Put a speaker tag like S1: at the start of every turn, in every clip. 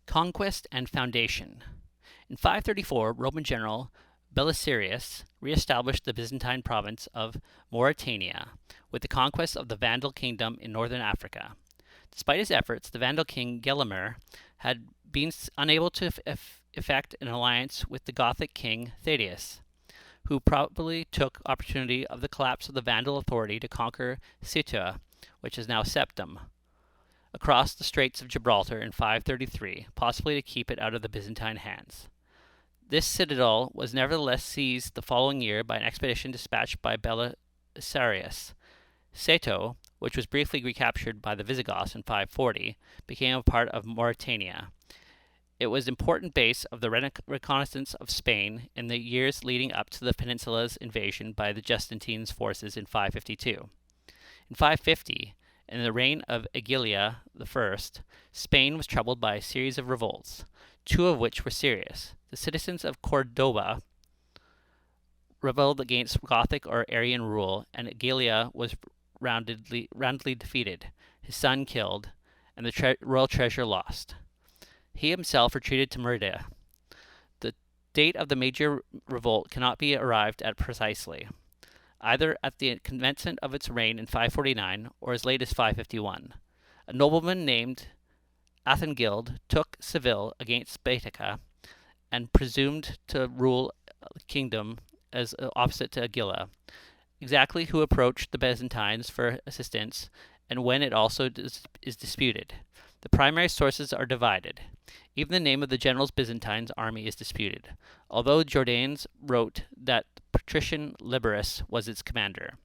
S1: Conquest and foundation. In 534, Roman general Belisarius re-established the Byzantine province of Mauritania with the conquest of the Vandal kingdom in northern Africa. Despite his efforts, the Vandal king Gelimer had been unable to effect an alliance with the Gothic king Thaddeus, who probably took opportunity of the collapse of the Vandal authority to conquer Ceuta, which is now Septum, across the Straits of Gibraltar in 533, possibly to keep it out of the Byzantine hands. This citadel was nevertheless seized the following year by an expedition dispatched by Belisarius. Ceuta, which was briefly recaptured by the Visigoths in 540, became a part of Mauritania. It was an important base of the reconnaissance of Spain in the years leading up to the peninsula's invasion by the Justinian's forces in 552. In 550, in the reign of Agilia I, Spain was troubled by a series of revolts, two of which were serious. The citizens of Cordoba rebelled against Gothic or Arian rule, and Agilia was roundly defeated, his son killed, and the royal treasure lost. He himself retreated to Merida. The date of the major revolt cannot be arrived at precisely, either at the commencement of its reign in 549 or as late as 551. A nobleman named Athengild took Seville against Baetica and presumed to rule the kingdom as opposite to Agilia. Exactly who approached the Byzantines for assistance and when it also is disputed. The primary sources are divided. Even the name of the general's Byzantine army is disputed, although Jordanes wrote that the patrician Liberus was its commander.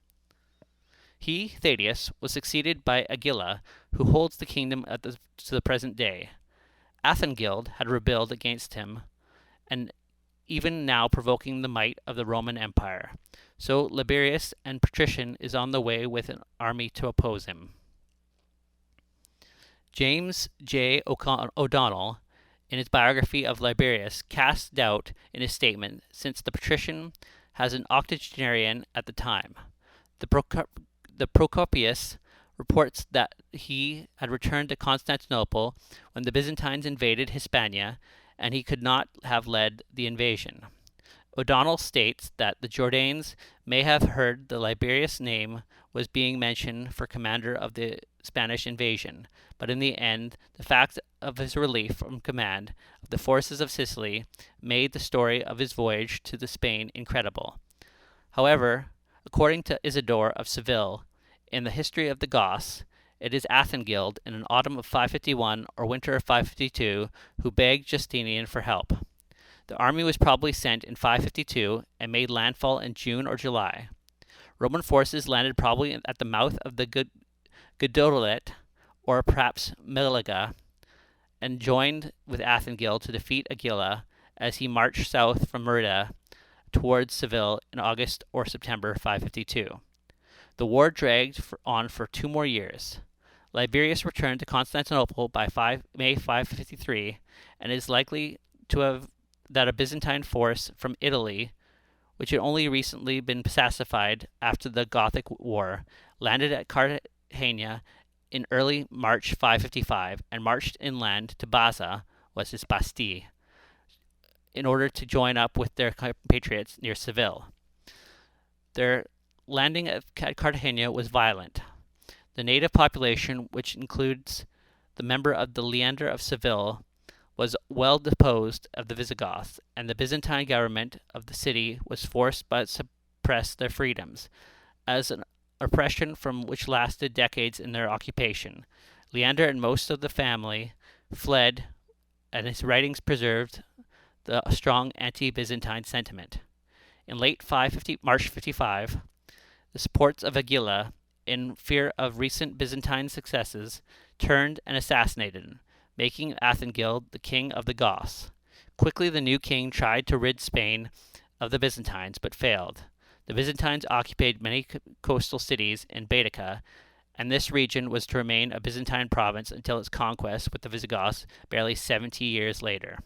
S1: He, Thaddeus, was succeeded by Agila, who holds the kingdom to the present day. Athengild had rebelled against him, and even now provoking the might of the Roman Empire. So Liberius and Patrician is on the way with an army to oppose him. James J. O'Donnell, in his biography of Liberius, casts doubt in his statement, since the patrician has an octogenarian at the time. The Procopius reports that he had returned to Constantinople when the Byzantines invaded Hispania, and he could not have led the invasion. O'Donnell states that the Jordanes may have heard the Liberius name was being mentioned for commander of the Spanish invasion, but in the end, the fact of his relief from command of the forces of Sicily made the story of his voyage to Spain incredible. However, according to Isidore of Seville, in the history of the Goths, it is Athengild in an autumn of 551 or winter of 552 who begged Justinian for help. The army was probably sent in 552 and made landfall in June or July. Roman forces landed probably at the mouth of the Guadolet, or perhaps Meliga, and joined with Athengild to defeat Agila as he marched south from Merida towards Seville in August or September 552. The war dragged on for 2 more years. Liberius returned to Constantinople by May 553, and it is likely to have that a Byzantine force from Italy, which had only recently been pacified after the Gothic War, landed at Cartagena in early March 555 and marched inland to Baza, was his Bastille, in order to join up with their compatriots near Seville. Their landing at Cartagena was violent. The native population, which includes the member of the Leander of Seville, was well deposed of the Visigoths, and the Byzantine government of the city was forced to suppress their freedoms, as an oppression from which lasted decades in their occupation. Leander and most of the family fled, and his writings preserved the strong anti-Byzantine sentiment. In late March 55, the supporters of Agila, in fear of recent Byzantine successes, turned and assassinated him, making Athengild the king of the Goths. Quickly the new king tried to rid Spain of the Byzantines, but failed. The Byzantines occupied many coastal cities in Baetica, and this region was to remain a Byzantine province until its conquest with the Visigoths barely 70 years later.